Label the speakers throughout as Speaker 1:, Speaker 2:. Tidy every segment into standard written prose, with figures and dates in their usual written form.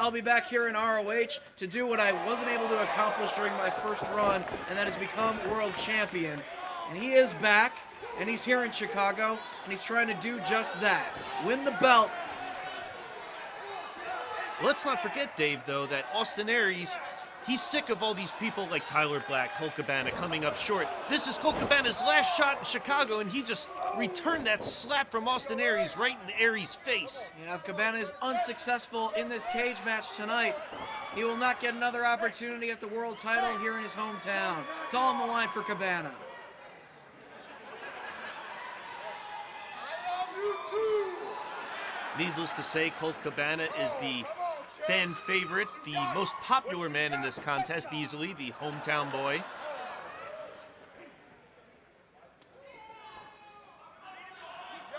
Speaker 1: I'll be back here in ROH to do what I wasn't able to accomplish during my first run, and that is become world champion. And he is back, and he's here in Chicago, and he's trying to do just that. Win the belt.
Speaker 2: Let's not forget, Dave, though, that Austin Aries, he's sick of all these people like Tyler Black, Colt Cabana coming up short. This is Colt Cabana's last shot in Chicago, and he just returned that slap from Austin Aries right in Aries' face.
Speaker 1: Yeah, if Cabana is unsuccessful in this cage match tonight, he will not get another opportunity at the world title here in his hometown. It's all on the line for Cabana.
Speaker 2: Needless to say, Colt Cabana is the fan favorite, the most popular man in this contest, easily, the hometown boy.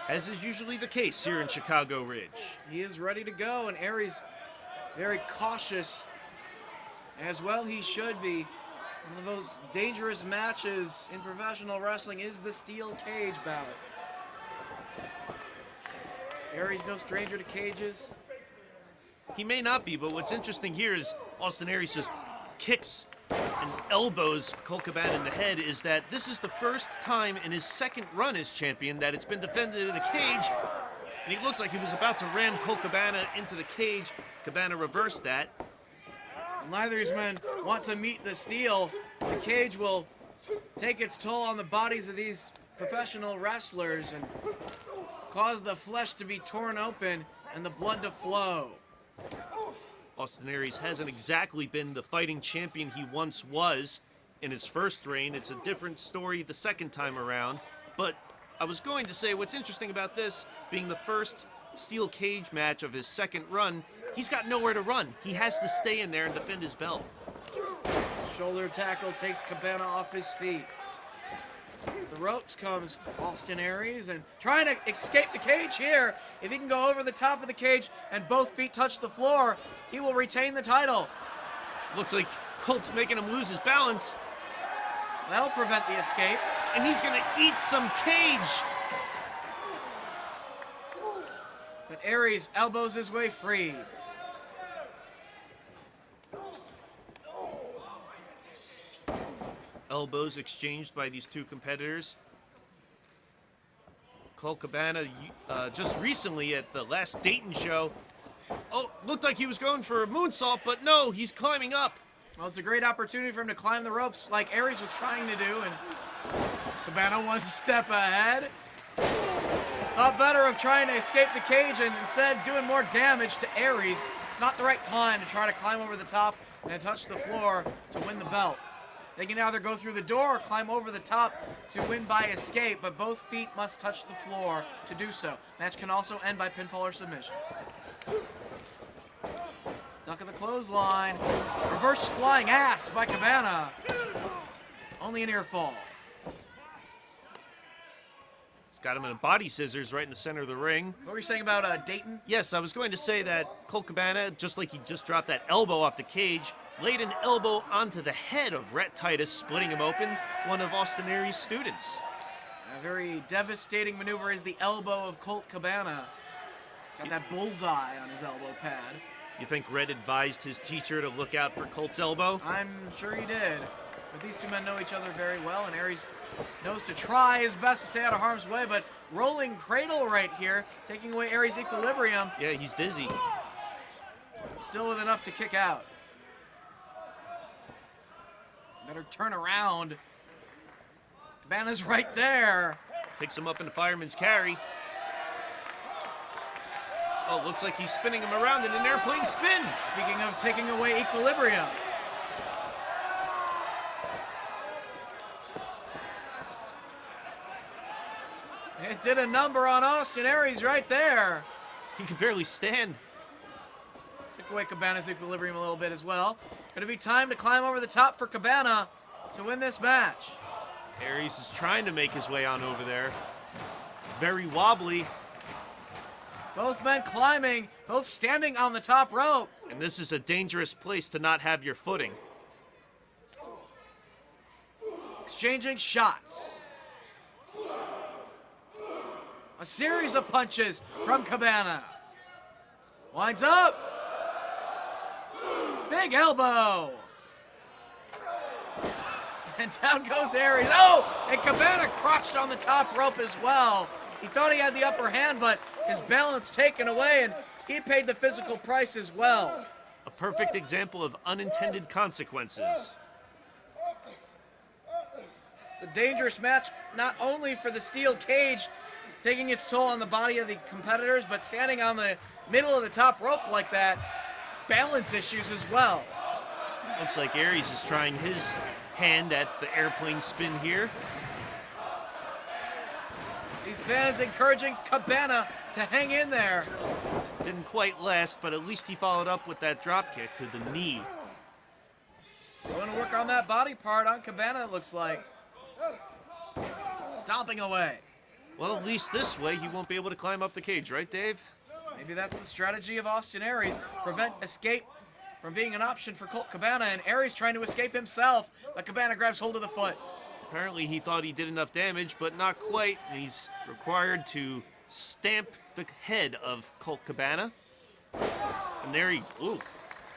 Speaker 2: As is usually the case here in Chicago Ridge.
Speaker 1: He is ready to go, and Aries very cautious, as well he should be. One of those dangerous matches in professional wrestling is the steel cage bout. Aries no stranger to cages.
Speaker 2: He may not be, but what's interesting here is Austin Aries just kicks and elbows Colt Cabana in the head. Is that this is the first time in his second run as champion that it's been defended in a cage, and he looks like he was about to ram Colt Cabana into the cage. Cabana reversed that.
Speaker 1: Neither of these men want to meet the steel. The cage will take its toll on the bodies of these professional wrestlers and cause the flesh to be torn open and the blood to flow.
Speaker 2: Austin Aries hasn't exactly been the fighting champion he once was in his first reign. It's a different story the second time around. But I was going to say, what's interesting about this, being the first steel cage match of his second run, he's got nowhere to run. He has to stay in there and defend his belt.
Speaker 1: Shoulder tackle takes Cabana off his feet. The ropes comes Austin Aries, and trying to escape the cage here. If he can go over the top of the cage and both feet touch the floor, he will retain the title.
Speaker 2: Looks like Colt's making him lose his balance.
Speaker 1: That'll prevent the escape.
Speaker 2: And he's gonna eat some cage.
Speaker 1: But Aries elbows his way free.
Speaker 2: Elbows exchanged by these two competitors. Colt Cabana just recently at the last Dayton show, looked like he was going for a moonsault, but no, he's climbing up.
Speaker 1: Well, it's a great opportunity for him to climb the ropes like Aries was trying to do, and Cabana one step ahead. Thought better of trying to escape the cage and instead doing more damage to Aries. It's not the right time to try to climb over the top and touch the floor to win the belt. They can either go through the door or climb over the top to win by escape, but both feet must touch the floor to do so. Match can also end by pinfall or submission. Duck of the clothesline. Reverse flying ass by Cabana. Only an ear fall.
Speaker 2: He's got him in a body scissors right in the center of the ring.
Speaker 1: What were you saying about Dayton?
Speaker 2: Yes, I was going to say that Colt Cabana, just like he just dropped that elbow off the cage, laid an elbow onto the head of Rhett Titus, splitting him open, one of Austin Aries' students.
Speaker 1: A very devastating maneuver is the elbow of Colt Cabana. Got that bullseye on his elbow pad.
Speaker 2: You think Rhett advised his teacher to look out for Colt's elbow?
Speaker 1: I'm sure he did. But these two men know each other very well, and Aries knows to try his best to stay out of harm's way, but rolling cradle right here, taking away Aries' equilibrium.
Speaker 2: Yeah, he's dizzy.
Speaker 1: Still with enough to kick out. Better turn around. Cabana's right there.
Speaker 2: Picks him up in the fireman's carry. Oh, looks like he's spinning him around in an airplane spin.
Speaker 1: Speaking of taking away equilibrium. It did a number on Austin Aries right there.
Speaker 2: He can barely stand.
Speaker 1: Took away Cabana's equilibrium a little bit as well. Gonna be time to climb over the top for Cabana to win this match.
Speaker 2: Aries is trying to make his way on over there. Very wobbly.
Speaker 1: Both men climbing, both standing on the top rope.
Speaker 2: And this is a dangerous place to not have your footing.
Speaker 1: Exchanging shots. A series of punches from Cabana. Winds up. Big elbow. And down goes Aries. Oh, and Cabana crotched on the top rope as well. He thought he had the upper hand, but his balance taken away, and he paid the physical price as well.
Speaker 2: A perfect example of unintended consequences.
Speaker 1: It's a dangerous match, not only for the steel cage taking its toll on the body of the competitors, but standing on the middle of the top rope like that, balance issues as well.
Speaker 2: Looks like Aries is trying his hand at the airplane spin here.
Speaker 1: These fans encouraging Cabana to hang in there.
Speaker 2: Didn't quite last, but at least he followed up with that drop kick to the knee.
Speaker 1: Going to work on that body part on Cabana, it looks like. Stomping away.
Speaker 2: Well, at least this way he won't be able to climb up the cage, right, Dave?
Speaker 1: Maybe that's the strategy of Austin Aries. Prevent escape from being an option for Colt Cabana, and Aries trying to escape himself, but Cabana grabs hold of the foot.
Speaker 2: Apparently he thought he did enough damage, but not quite. And he's required to stamp the head of Colt Cabana. And there he,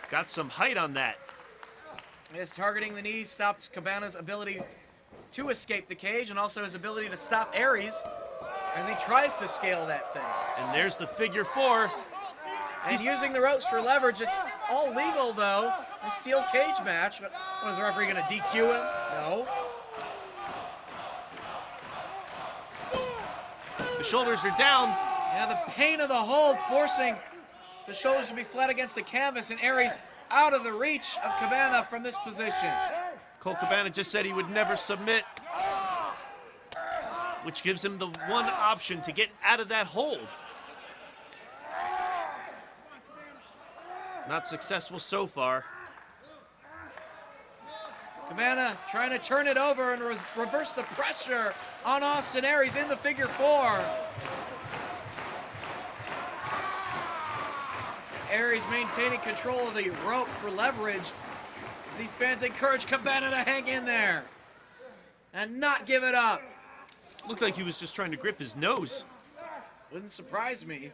Speaker 2: got some height on that.
Speaker 1: Yes, targeting the knee stops Cabana's ability to escape the cage, and also his ability to stop Aries as he tries to scale that thing.
Speaker 2: And there's the figure four.
Speaker 1: And using the ropes for leverage. It's all legal, though. A steel cage match. But what, is the referee going to DQ him? No.
Speaker 2: The shoulders are down.
Speaker 1: Yeah, the pain of the hold forcing the shoulders to be flat against the canvas, and Aries out of the reach of Cabana from this position.
Speaker 2: Colt Cabana just said he would never submit, which gives him the one option to get out of that hold. Not successful so far.
Speaker 1: Cabana trying to turn it over and reverse the pressure on Austin Aries in the figure four. Aries maintaining control of the rope for leverage. These fans encourage Cabana to hang in there and not give it up.
Speaker 2: Looked like he was just trying to grip his nose.
Speaker 1: Wouldn't surprise me.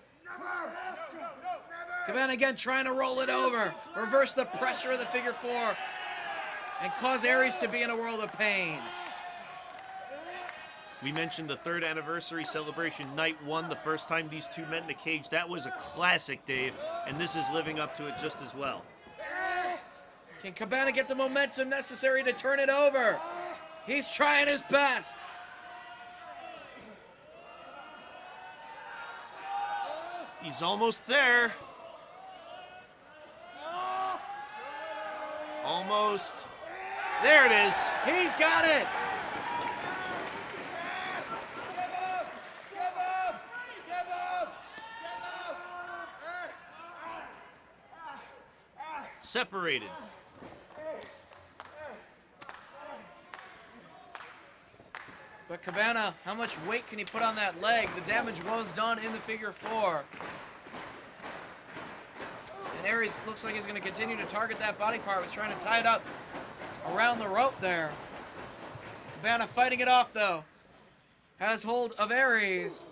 Speaker 1: Cabana again trying to roll it over, reverse the pressure of the figure four, and cause Aries to be in a world of pain.
Speaker 2: We mentioned the 3rd anniversary celebration, night 1, the first time these two met in the cage. That was a classic, Dave, and this is living up to it just as well.
Speaker 1: Can Cabana get the momentum necessary to turn it over? He's trying his best.
Speaker 2: He's almost there. Almost. There it is.
Speaker 1: He's got it.
Speaker 2: Separated.
Speaker 1: But Cabana, how much weight can he put on that leg? The damage was done in the figure four. And Aries looks like he's going to continue to target that body part. Was trying to tie it up around the rope there. Cabana fighting it off, though. Has hold of Aries.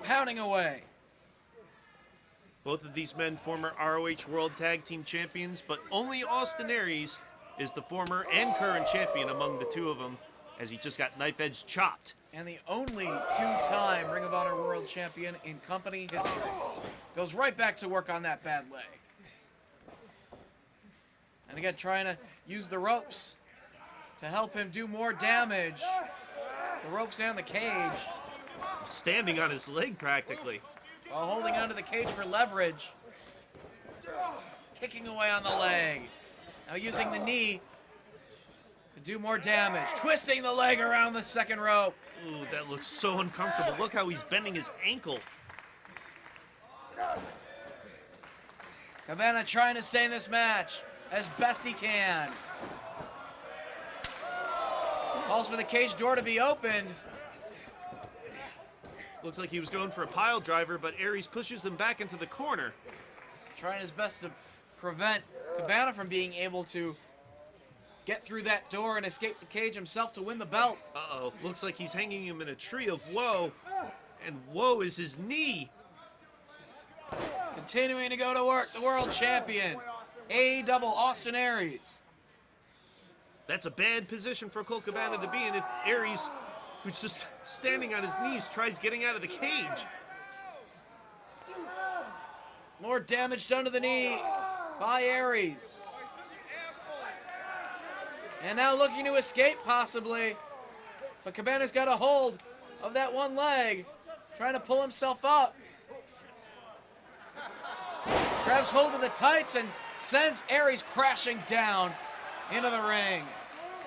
Speaker 1: Pounding away.
Speaker 2: Both of these men former ROH World Tag Team Champions, but only Austin Aries is the former and current champion among the two of them, as he just got knife edge chopped.
Speaker 1: And the only two-time Ring of Honor World Champion in company history. Goes right back to work on that bad leg. And again, trying to use the ropes to help him do more damage. The ropes and the cage.
Speaker 2: Standing on his leg practically.
Speaker 1: While holding onto the cage for leverage. Kicking away on the leg. Now using the knee to do more damage. Twisting the leg around the second rope.
Speaker 2: Ooh, that looks so uncomfortable. Look how he's bending his ankle.
Speaker 1: Cabana trying to stay in this match as best he can. Calls for the cage door to be opened.
Speaker 2: Looks like he was going for a pile driver, but Aries pushes him back into the corner.
Speaker 1: Trying his best to prevent Cabana from being able to get through that door and escape the cage himself to win the belt.
Speaker 2: Uh-oh, looks like he's hanging him in a tree of woe, and woe is his knee.
Speaker 1: continuing to go to work, the world champion, AEW Austin Aries.
Speaker 2: That's a bad position for Colt Cabana to be in if Aries, who's just standing on his knees, tries getting out of the cage.
Speaker 1: More damage done to the knee by Aries. And now looking to escape possibly. But Cabana's got a hold of that one leg, trying to pull himself up. Grabs hold of the tights and sends Aries crashing down into the ring.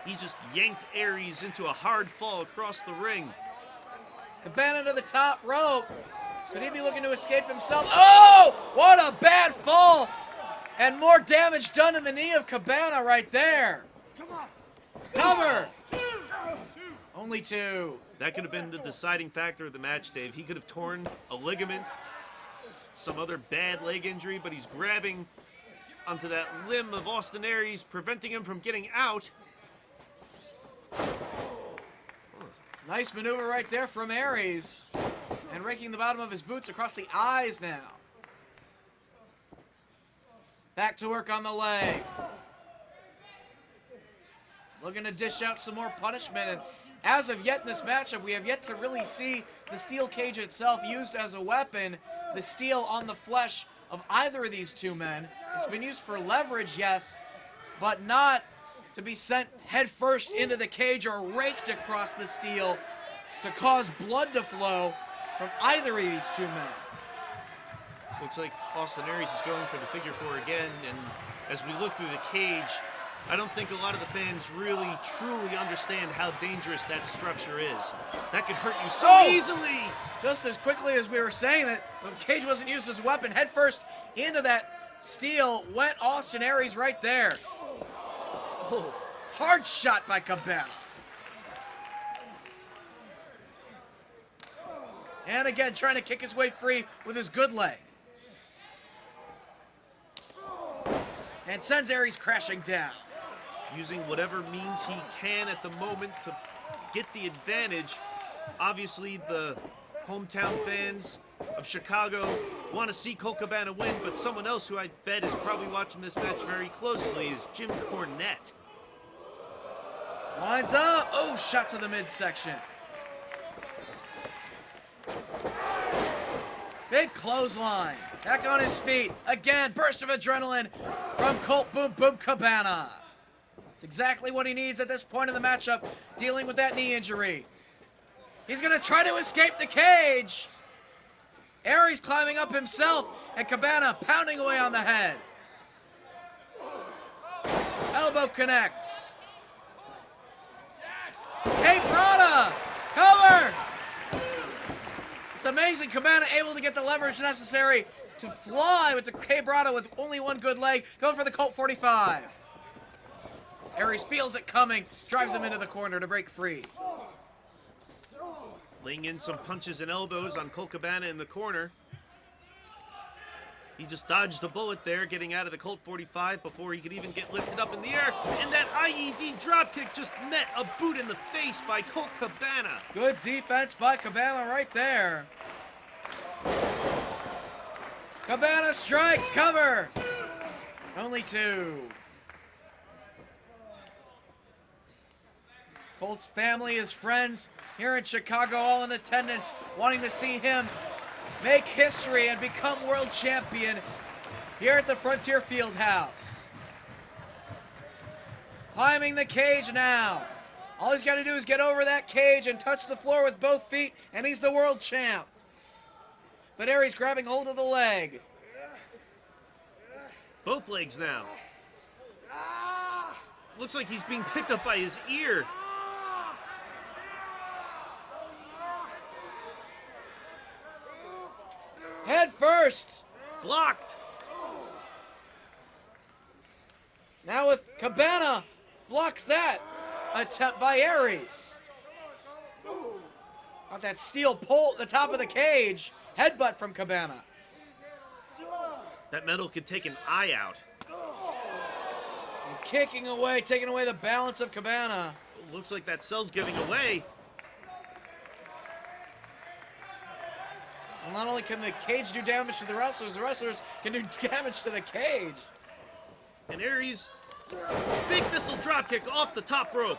Speaker 2: He just yanked Aries into a hard fall across the ring.
Speaker 1: Cabana to the top rope. Could he be looking to escape himself? Oh, what a bad fall. And more damage done in the knee of Cabana right there. Cover. Only two.
Speaker 2: That could have been the deciding factor of the match, Dave. He could have torn a ligament, some other bad leg injury, but he's grabbing onto that limb of Austin Aries, preventing him from getting out.
Speaker 1: Nice maneuver right there from Aries. And raking the bottom of his boots across the eyes now. Back to work on the leg. Looking to dish out some more punishment. And as of yet in this matchup, we have yet to really see the steel cage itself used as a weapon. The steel on the flesh of either of these two men. It's been used for leverage, yes, but not to be sent headfirst into the cage or raked across the steel to cause blood to flow from either of these two men.
Speaker 2: Looks like Austin Aries is going for the figure four again, and as we look through the cage, I don't think a lot of the fans really, truly understand how dangerous that structure is. That could hurt you so easily!
Speaker 1: Just as quickly as we were saying that the cage wasn't used as a weapon, head first into that steel went Austin Aries right there. Oh, hard shot by Cabana. And again, trying to kick his way free with his good leg. And sends Aries crashing down.
Speaker 2: Using whatever means he can at the moment to get the advantage. Obviously, the hometown fans of Chicago want to see Colt Cabana win, but someone else who I bet is probably watching this match very closely is Jim Cornette.
Speaker 1: Lines up. Oh, shot to the midsection. Big clothesline. Back on his feet. Again, burst of adrenaline from Colt Boom Boom Cabana. It's exactly what he needs at this point in the matchup, dealing with that knee injury. He's going to try to escape the cage. Aries climbing up himself, and Cabana pounding away on the head. Elbow connects. Cabana, cover. It's amazing Cabana able to get the leverage necessary to fly with the Cabana with only one good leg, going for the Colt 45. Aries feels it coming, drives him into the corner to break free.
Speaker 2: Laying in some punches and elbows on Colt Cabana in the corner. He just dodged a bullet there, getting out of the Colt 45 before he could even get lifted up in the air. And that IED dropkick just met a boot in the face by Colt Cabana.
Speaker 1: Good defense by Cabana right there. Cabana strikes, cover. Only two. Colt's family, his friends here in Chicago, all in attendance, wanting to see him make history and become world champion here at the Frontier Fieldhouse. Climbing the cage now. All he's got to do is get over that cage and touch the floor with both feet, and he's the world champ. But Aries grabbing hold of the leg.
Speaker 2: Both legs now. Looks like he's being picked up by his ear.
Speaker 1: Head first.
Speaker 2: Blocked.
Speaker 1: Now with Cabana, blocks that attempt by Aries. Got that steel pole at the top of the cage. Headbutt from Cabana.
Speaker 2: That metal could take an eye out.
Speaker 1: And kicking away, taking away the balance of Cabana.
Speaker 2: Looks like that cell's giving away.
Speaker 1: not only can the cage do damage to the wrestlers can do damage to the cage.
Speaker 2: And Aries, big missile dropkick off the top rope.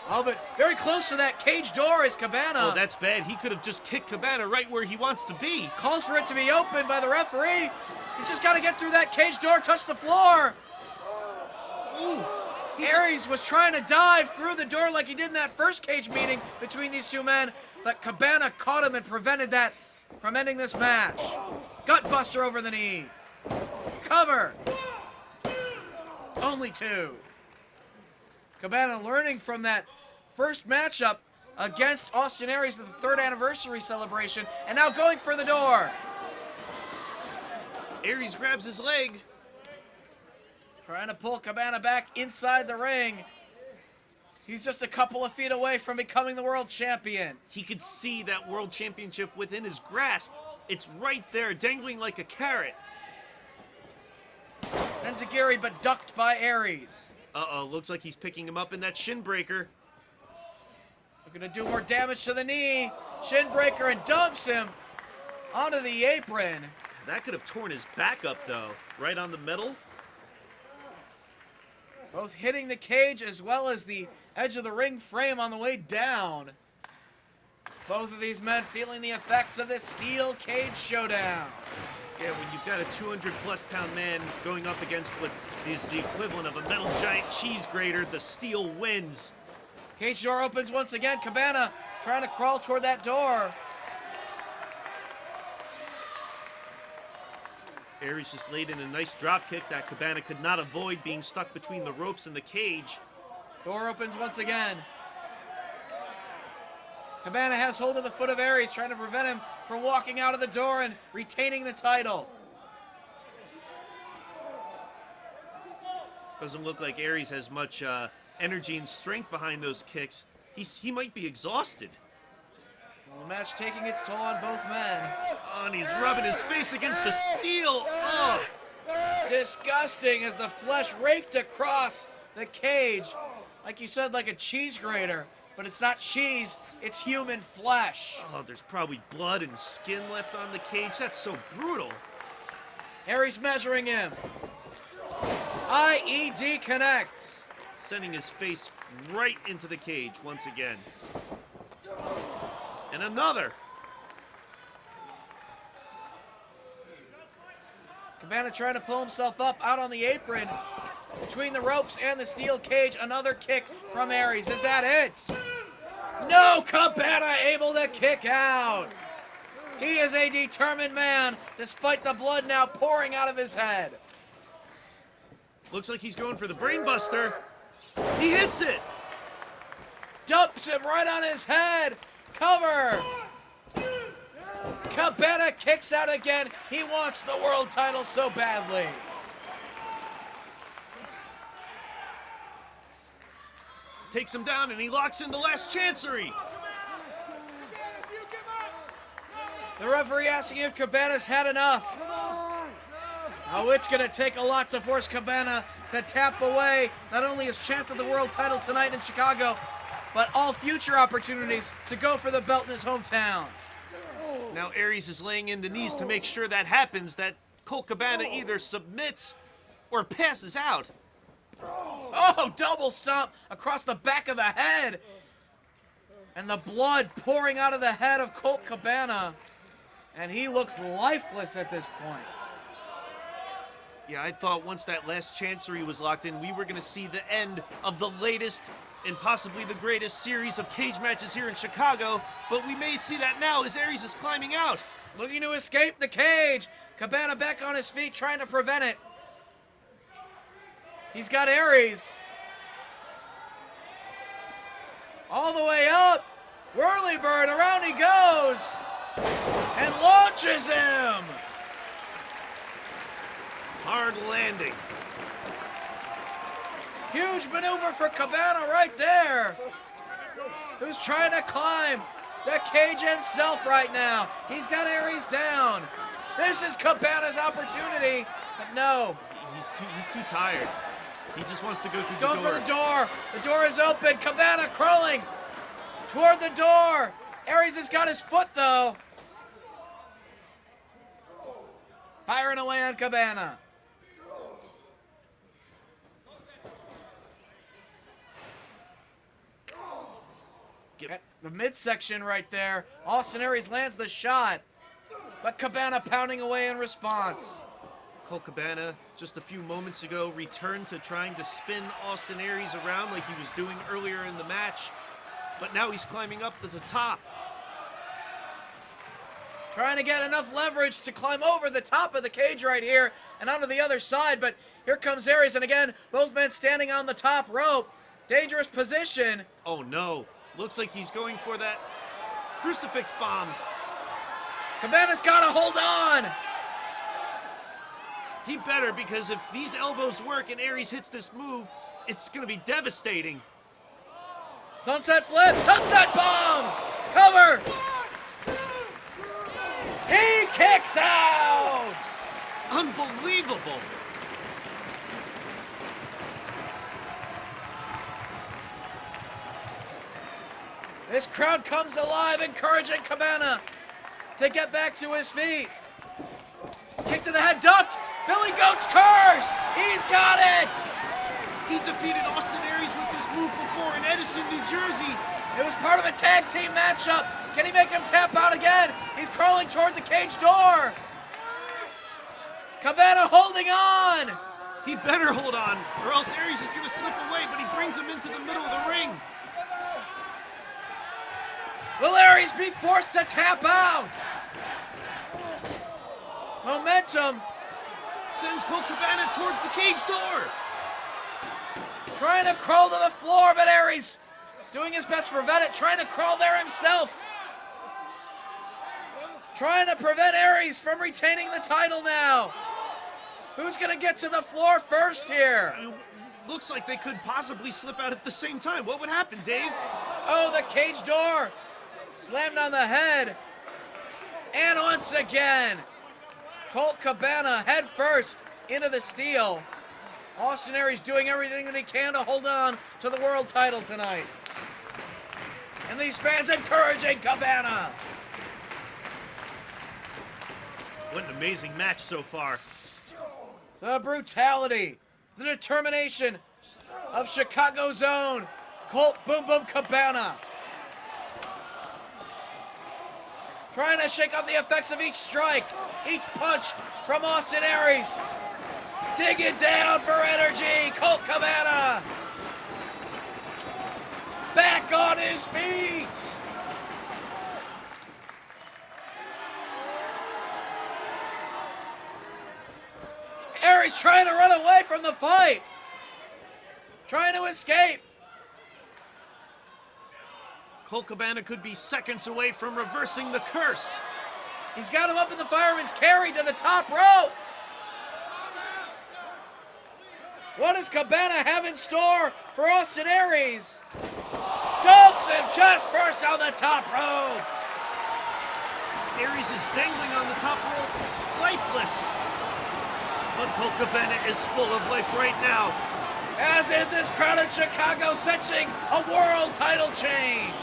Speaker 1: Oh, but very close to that cage door is Cabana.
Speaker 2: Oh, that's bad. He could have just kicked Cabana right where he wants to be.
Speaker 1: Calls for it to be opened by the referee. He's just got to get through that cage door, touch the floor.
Speaker 2: Ooh.
Speaker 1: Aries was trying to dive through the door like he did in that first cage meeting between these two men, but Cabana caught him and prevented that from ending this match. Gutbuster over the knee. Cover. Only 2. Cabana learning from that first matchup against Austin Aries at the 3rd anniversary celebration, and now going for the door.
Speaker 2: Aries grabs his legs.
Speaker 1: Trying to pull Cabana back inside the ring. He's just a couple of feet away from becoming the world champion.
Speaker 2: He could see that world championship within his grasp. It's right there, dangling like a carrot.
Speaker 1: Enziguri, but ducked by Aries.
Speaker 2: Uh-oh, looks like he's picking him up in that shin breaker.
Speaker 1: Looking to do more damage to the knee. Shin breaker and dumps him onto the apron.
Speaker 2: That could have torn his back up, though. Right on the middle.
Speaker 1: Both hitting the cage as well as the edge of the ring frame on the way down. Both of these men feeling the effects of this steel cage showdown.
Speaker 2: Yeah, when you've got a 200-plus pound man going up against what is the equivalent of a metal giant cheese grater, the steel wins.
Speaker 1: Cage door opens once again. Cabana trying to crawl toward that door.
Speaker 2: Aries just laid in a nice drop kick that Cabana could not avoid, being stuck between the ropes and the cage.
Speaker 1: Door opens once again. Cabana has hold of the foot of Aries, trying to prevent him from walking out of the door and retaining the title.
Speaker 2: Doesn't look like Aries has much energy and strength behind those kicks. He might be exhausted.
Speaker 1: Well, the match taking its toll on both men.
Speaker 2: Oh, and he's rubbing his face against the steel. Oh.
Speaker 1: Disgusting as the flesh raked across the cage. Like you said, like a cheese grater. But it's not cheese, it's human flesh.
Speaker 2: Oh, there's probably blood and skin left on the cage. That's so brutal.
Speaker 1: Aries measuring him. IED connects.
Speaker 2: Sending his face right into the cage once again. And another.
Speaker 1: Cabana trying to pull himself up out on the apron. Between the ropes and the steel cage, another kick from Aries. Is that it? No, Cabana able to kick out. He is a determined man, despite the blood now pouring out of his head.
Speaker 2: Looks like he's going for the brain buster. He hits it.
Speaker 1: Dumps him right on his head. Cover. Cabana kicks out again. He wants the world title so badly.
Speaker 2: Takes him down and he locks in the last chancery.
Speaker 1: The referee asking if Cabana's had enough. Oh, it's going to take a lot to force Cabana to tap away not only his chance at the world title tonight in Chicago, but all future opportunities to go for the belt in his hometown.
Speaker 2: Now Aries is laying in the knees to make sure that happens, that Colt Cabana either submits or passes out.
Speaker 1: Oh, double stomp across the back of the head. And the blood pouring out of the head of Colt Cabana. And he looks lifeless at this point.
Speaker 2: Yeah, I thought once that last chancery was locked in, we were going to see the end of the latest and possibly the greatest series of cage matches here in Chicago. But we may see that now as Aries is climbing out.
Speaker 1: Looking to escape the cage. Cabana back on his feet trying to prevent it. He's got Aries. All the way up. Whirlybird, around he goes. And launches him.
Speaker 2: Hard landing.
Speaker 1: Huge maneuver for Cabana right there. Who's trying to climb the cage himself right now. He's got Aries down. This is Cabana's opportunity. But no.
Speaker 2: He's too tired. He just wants to go through the door.
Speaker 1: Going for the door. The door is open. Cabana crawling toward the door. Aries has got his foot, though. firing away on Cabana. At the midsection right there, Austin Aries lands the shot, but Cabana pounding away in response.
Speaker 2: Colt Cabana, just a few moments ago, returned to trying to spin Austin Aries around like he was doing earlier in the match, but now he's climbing up to the top.
Speaker 1: Trying to get enough leverage to climb over the top of the cage right here and onto the other side, but here comes Aries, and again, both men standing on the top rope. Dangerous position.
Speaker 2: Oh no, looks like he's going for that crucifix bomb.
Speaker 1: Cabana's got to hold on.
Speaker 2: He better, because if these elbows work and Aries hits this move, it's going to be devastating.
Speaker 1: Sunset flip, sunset bomb, cover. He kicks out.
Speaker 2: Unbelievable.
Speaker 1: This crowd comes alive, encouraging Cabana to get back to his feet. Kick to the head, ducked. Billy Goat's curse. He's got it.
Speaker 2: He defeated Austin Aries with this move before in Edison, New Jersey.
Speaker 1: It was part of a tag team matchup. Can he make him tap out again? He's crawling toward the cage door. Cabana holding on.
Speaker 2: He better hold on, or else Aries is going to slip away, but he brings him into the middle of the ring.
Speaker 1: Will Aries be forced to tap out? Momentum.
Speaker 2: Sends Colt Cabana towards the cage door.
Speaker 1: Trying to crawl to the floor, but Aries doing his best to prevent it. Trying to crawl there himself. Trying to prevent Aries from retaining the title now. Who's going to get to the floor first here?
Speaker 2: Looks like they could possibly slip out at the same time. What would happen, Dave?
Speaker 1: Oh, the cage door slammed on the head. And once again, Colt Cabana head first into the steel. Austin Aries doing everything that he can to hold on to the world title tonight. And these fans encouraging Cabana.
Speaker 2: What an amazing match so far.
Speaker 1: The brutality, the determination of Chicago's own Colt Boom Boom Cabana. Trying to shake off the effects of each strike, each punch from Austin Aries. Digging down for energy, Colt Cabana. Back on his feet. Aries trying to run away from the fight. Trying to escape.
Speaker 2: Colt Cabana could be seconds away from reversing the curse.
Speaker 1: He's got him up in the fireman's carry to the top rope. What does Cabana have in store for Austin Aries? Dumps him chest first on the top rope.
Speaker 2: Aries is dangling on the top rope, lifeless. But Colt Cabana is full of life right now.
Speaker 1: As is this crowd in Chicago, sensing a world title change.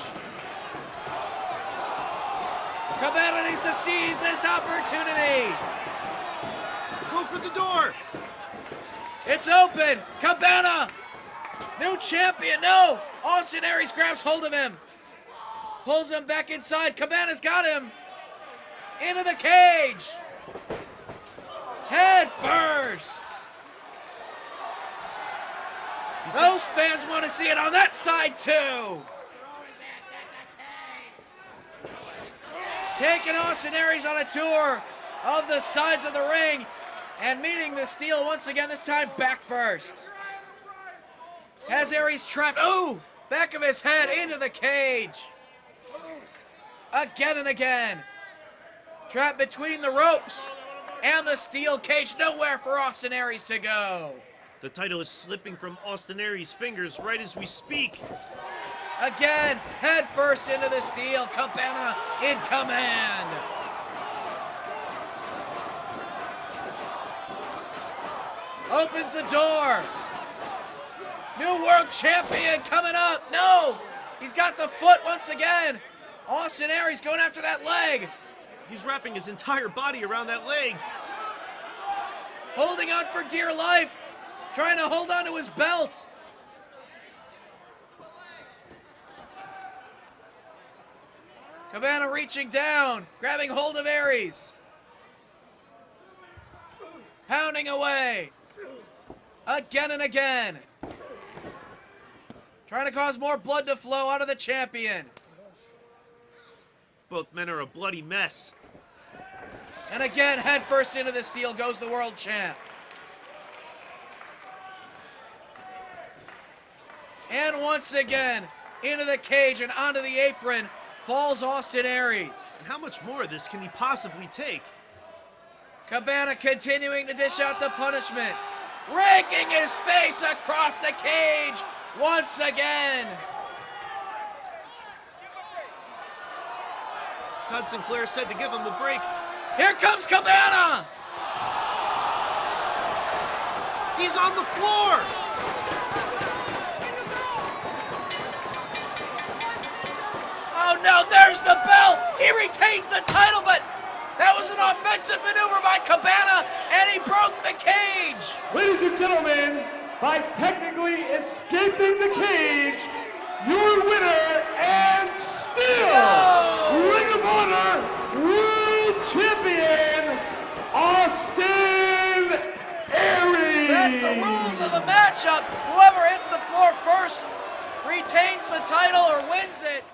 Speaker 1: Cabana needs to seize this opportunity.
Speaker 2: Go for the door.
Speaker 1: It's open. Cabana, new champion. No. Austin Aries grabs hold of him. Pulls him back inside. Cabana's got him. Into the cage. Head first. Those fans want to see it on that side too. Taking Austin Aries on a tour of the sides of the ring and meeting the steel once again, this time back first. Has Aries trapped, oh, back of his head into the cage. Again and again. Trapped between the ropes and the steel cage, nowhere for Austin Aries to go.
Speaker 2: The title is slipping from Austin Aries' fingers right as we speak.
Speaker 1: Again, head first into the steel. Cabana in command. Opens the door. New world champion coming up. No, he's got the foot once again. Austin Aries going after that leg.
Speaker 2: He's wrapping his entire body around that leg.
Speaker 1: holding on for dear life, trying to hold on to his belt. Cabana reaching down, grabbing hold of Aries. Pounding away. Again and again. Trying to cause more blood to flow out of the champion.
Speaker 2: Both men are a bloody mess.
Speaker 1: And again, headfirst into the steel goes the world champ. And once again, into the cage and onto the apron falls Austin Aries.
Speaker 2: And how much more of this can he possibly take?
Speaker 1: Cabana continuing to dish out the punishment, raking his face across the cage once again.
Speaker 2: Todd Sinclair said to give him a break.
Speaker 1: Here comes Cabana!
Speaker 2: He's on the floor!
Speaker 1: Oh no, there's the bell! He retains the title, but that was an offensive maneuver by Cabana, and he broke the cage!
Speaker 3: Ladies and gentlemen, by technically escaping the cage, your winner and still Ring of Honor World Champion, Austin Aries!
Speaker 1: That's the rules of the matchup. Whoever hits the floor first retains the title or wins it.